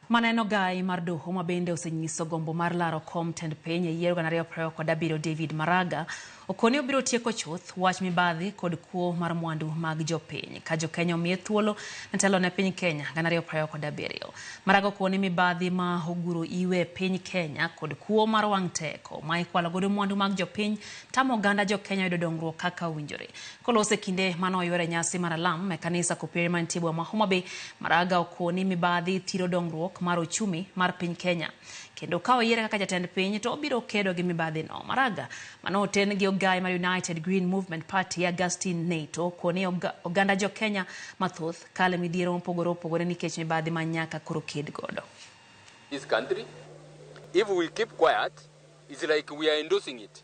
Maneno gai mar doho ma bende osenyiso gombo mar laro kom tend piny e yiero 2027 David Maraga okoni obiro tieko chuth wach mibadhi kod kuo mar mwandu mag jopiny ka jokenya omiye thuolo ne telo ne piny Kenya 2027. Maraga okoni mibadhi ma oguro iwe piny Kenya kod kuo mar wang' teko ma ikwalo godo mwandu mag jopiny tamo oganda jokenya yudo dongruok kaka owinjore. Kolose kinde mano oyuore nyasi mar alam e kanisa kopere mantie boma Homa Bay, Maraga okoni mibadhi thiro dongruok mar ochumi mar piny Kenya. Kendo ka oyiere kaka jatend piny to obiro kedo gi mibadhi no. Maraga mano oten gi ogai mar United Green Movement Party Augustine Nato koni oganda jo Kenya mathoth kale midhiero mopogore opogore nikech mibadhi ma nyaka koro ked godo. This country, if we keep quiet, it's like we are endorsing it.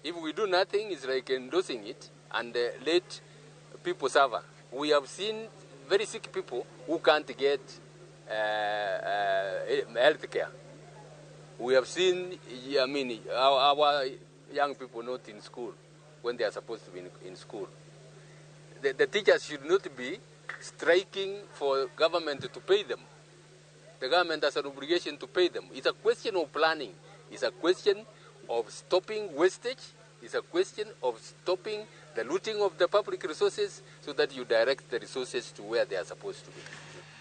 If we do nothing, it's like endorsing it and let people suffer. We have seen very sick people who can't get health care. We have seen, our young people not in school when they are supposed to be in school. The teachers should not be striking for government to pay them. The government has an obligation to pay them. It's a question of planning. It's a question of stopping wastage. It's a question of stopping the looting of the public resources so that you direct the resources to where they are supposed to be.